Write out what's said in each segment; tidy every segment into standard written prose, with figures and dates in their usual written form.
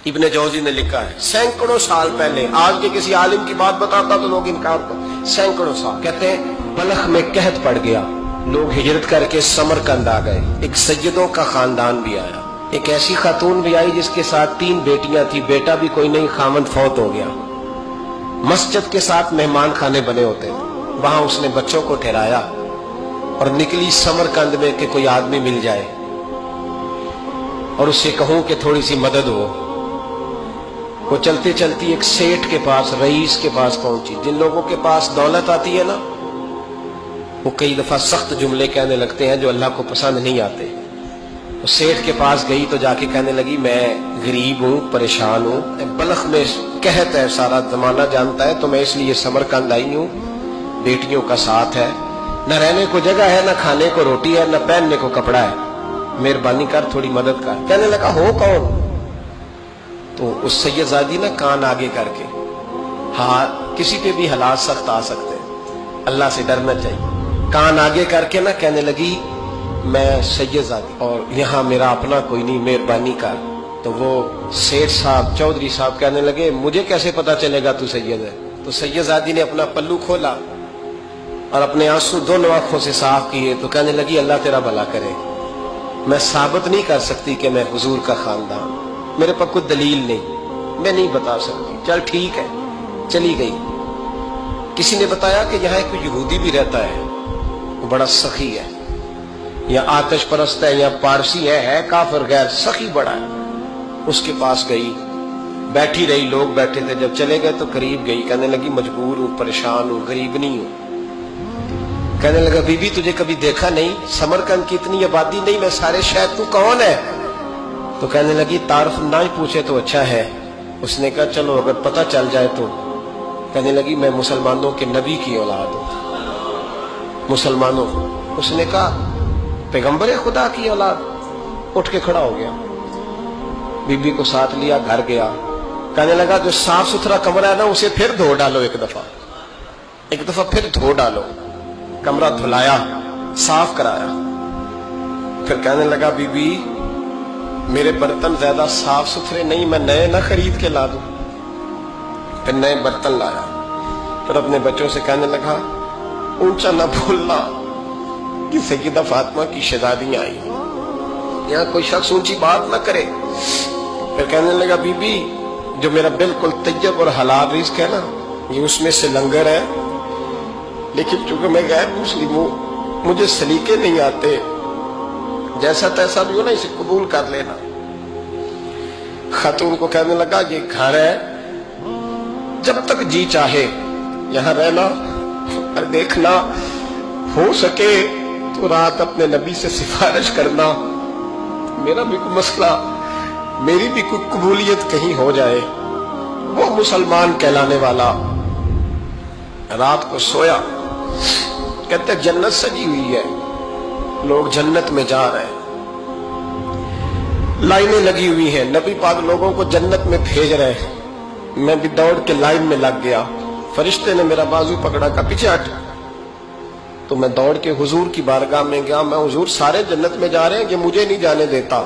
ابن جوزی نے لکھا ہے سینکڑوں سال پہلے، آج کے کسی عالم کی بات بتاتا تو لوگ انکار کرتے، سینکڑوں سال، کہتے ہیں بلخ میں قحط پڑ گیا، لوگ ہجرت کر کے سمرقند آ گئے، ایک سیدوں کا خاندان بھی آیا، ایک ایسی خاتون بھی آئی جس کے ساتھ 3 بیٹیاں تھی، بیٹا بھی کوئی نہیں، خاوند فوت ہو گیا، مسجد کے ساتھ مہمان خانے بنے ہوتے تھے، وہاں اس نے بچوں کو ٹھہرایا اور نکلی سمرقند میں کہ کوئی آدمی مل جائے اور اس سے کہوں کہ تھوڑی سی مدد ہو۔ وہ چلتے چلتی ایک سیٹھ کے پاس، رئیس کے پاس پہنچی۔ جن لوگوں کے پاس دولت آتی ہے نا، وہ کئی دفعہ سخت جملے کہنے لگتے ہیں جو اللہ کو پسند نہیں آتے۔ وہ سیٹھ کے پاس گئی تو جا کے کہنے لگی میں غریب ہوں، پریشان ہوں، بلخ میں قحط ہے، سارا زمانہ جانتا ہے، تو میں اس لیے سمرقند آئی ہوں، بیٹیوں کا ساتھ ہے، نہ رہنے کو جگہ ہے، نہ کھانے کو روٹی ہے، نہ پہننے کو کپڑا ہے، مہربانی کر تھوڑی مدد کر۔ کہنے لگا ہو کون؟ تو اس سید زادی نے کان آگے کر کے، ہاں کسی پہ بھی حالات سخت آ سکتے ہیں، اللہ سے ڈرنا چاہیے، کان آگے کر کے نہ کہنے لگی میں سید زادی اور یہاں میرا اپنا کوئی نہیں، مہربانی کر۔ تو وہ سیٹھ صاحب، چودھری صاحب کہنے لگے مجھے کیسے پتا چلے گا تو سید ہے؟ تو سید زادی نے اپنا پلو کھولا اور اپنے آنسو دونوں آنکھوں سے صاف کیے تو کہنے لگی اللہ تیرا بھلا کرے، میں ثابت نہیں کر سکتی کہ میں حضور کا خاندان، میرے پاس کوئی دلیل نہیں، میں نہیں بتا سکتی، چل ٹھیک ہے، چلی گئی۔ کسی نے بتایا کہ یہاں ایک یہودی بھی رہتا ہے، وہ بڑا سخی ہے، یا آتش پرست ہے، یا پارسی ہے کافر غیر، سخی بڑا ہے۔ اس کے پاس گئی، بیٹھی رہی، لوگ بیٹھے تھے، جب چلے گئے تو قریب گئی، کہنے لگی مجبور ہوں، پریشان ہوں، غریب نہیں ہوں۔ کہنے لگا بی بی تجھے کبھی دیکھا نہیں، سمرقند کی اتنی آبادی نہیں، میں سارے شہر، تو کون ہے؟ تو کہنے لگی تعارف نہ ہی پوچھے تو اچھا ہے۔ اس نے کہا چلو اگر پتہ چل جائے تو۔ کہنے لگی میں مسلمانوں کے نبی کی اولاد ہوں، مسلمانوں۔ اس نے کہا پیغمبر خدا کی اولاد؟ اٹھ کے کھڑا ہو گیا، بی بی کو ساتھ لیا، گھر گیا، کہنے لگا جو صاف ستھرا کمرہ ہے نا اسے پھر دھو ڈالو، ایک دفعہ پھر دھو ڈالو۔ کمرہ دھلایا، صاف کرایا، پھر کہنے لگا بی بی میرے برتن زیادہ صاف ستھرے نہیں، میں نئے نہ خرید کے لا دوں۔ پھر نئے برتن لایا، پھر اپنے بچوں سے کہنے لگا اونچا نہ بھولنا کہ سیدہ فاطمہ کی شہزادیاں آئی، یہاں کوئی شخص اونچی بات نہ کرے۔ پھر کہنے لگا بی بی جو میرا بالکل طیب اور حلال رزق ہے نا، یہ اس میں سے لنگر ہے، لیکن چونکہ میں غیر مسلم ہوں، مجھے سلیقے نہیں آتے، جیسا تیسا بھی ہو نا اسے قبول کر لینا۔ خاتون کو کہنے لگا یہ گھر ہے، جب تک جی چاہے یہاں رہنا، اور دیکھنا ہو سکے تو رات اپنے نبی سے سفارش کرنا، میرا بھی کوئی مسئلہ، میری بھی کوئی قبولیت کہیں ہو جائے۔ وہ مسلمان کہلانے والا رات کو سویا، کہتے جنت سجی ہوئی ہے، لوگ جنت میں جا رہے ہیں، لائنیں لگی ہوئی ہیں، نبی پاک لوگوں کو جنت میں بھیج رہے ہیں، میں بھی دوڑ کے لائن میں لگ گیا، فرشتے نے میرا بازو پکڑا، کا پیچھے ہٹ، تو میں دوڑ کے حضور کی بارگاہ میں گیا، میں حضور سارے جنت میں جا رہے ہیں، یہ مجھے نہیں جانے دیتا۔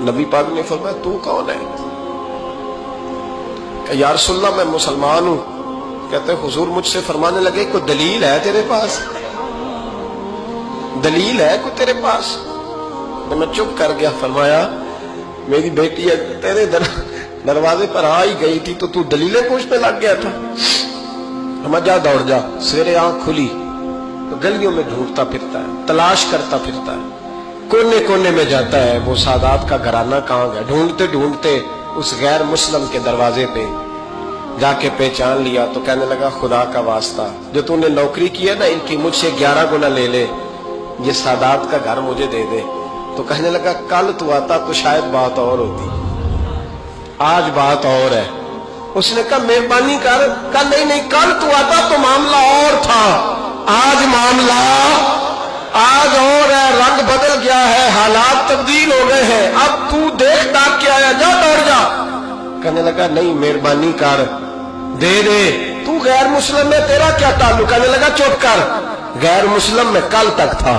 نبی پاک نے فرمایا تو کون ہے؟ کہ یا رسول اللہ میں مسلمان ہوں۔ کہتے حضور مجھ سے فرمانے لگے کوئی دلیل ہے تیرے پاس؟ دلیل ہے کوئی تیرے پاس؟ میں چپ کر گیا۔ فرمایا میری بیٹی تیرے دروازے پر آ ہی گئی تھی تو دلیلیں پوچھنے لگ گیا تھا؟ ہم جا دوڑ جا۔ سویرے آنکھ کھلی تو گلیوں میں ڈھونڈتا پھرتا ہے، تلاش کرتا پھرتا ہے، کونے کونے میں جاتا ہے وہ سادات کا گھرانہ کہاں گیا، ڈھونڈتے ڈھونڈتے اس غیر مسلم کے دروازے پہ جا کے پہچان لیا تو کہنے لگا خدا کا واسطہ جو تو نے نوکری کی ہے نا ان کی مجھ سے 11 گنا لے لے، یہ سادات کا گھر مجھے دے دے۔ تو کہنے لگا کل تو آتا تو شاید بات اور ہوتی، آج بات اور ہے۔ اس نے کہا مہربانی کر، کہا نہیں کل تو آتا تو معاملہ اور تھا، آج معاملہ آج اور ہے، رنگ بدل گیا ہے، حالات تبدیل ہو گئے ہیں، اب تو دیکھ ڈاک کے آیا، جا دوڑ جا۔ کہنے لگا نہیں مہربانی کر، دے دے، تو غیر مسلم میں تیرا کیا تعلق؟ کہنے لگا چپ کر، غیر مسلم میں کل تک تھا،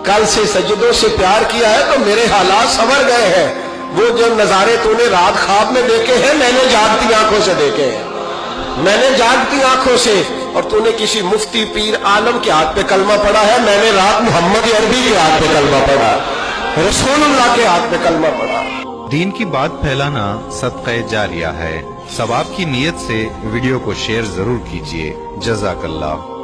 کل سے سجدوں سے پیار کیا ہے تو میرے حالات سنور گئے ہیں، وہ جو نظارے تو نے رات خواب میں دیکھے ہیں میں نے جاگتی آنکھوں سے دیکھے ہیں، میں نے جاگتی آنکھوں سے، اور تو نے کسی مفتی پیر عالم کے ہاتھ پہ کلمہ پڑھا ہے، میں نے رات محمد عربی کے ہاتھ پہ کلمہ پڑھا، رسول اللہ کے ہاتھ پہ کلمہ پڑھا۔ دین کی بات پھیلانا صدقہ جاریہ ہے، ثواب کی نیت سے ویڈیو کو شیئر ضرور کیجیے۔ جزاک اللہ۔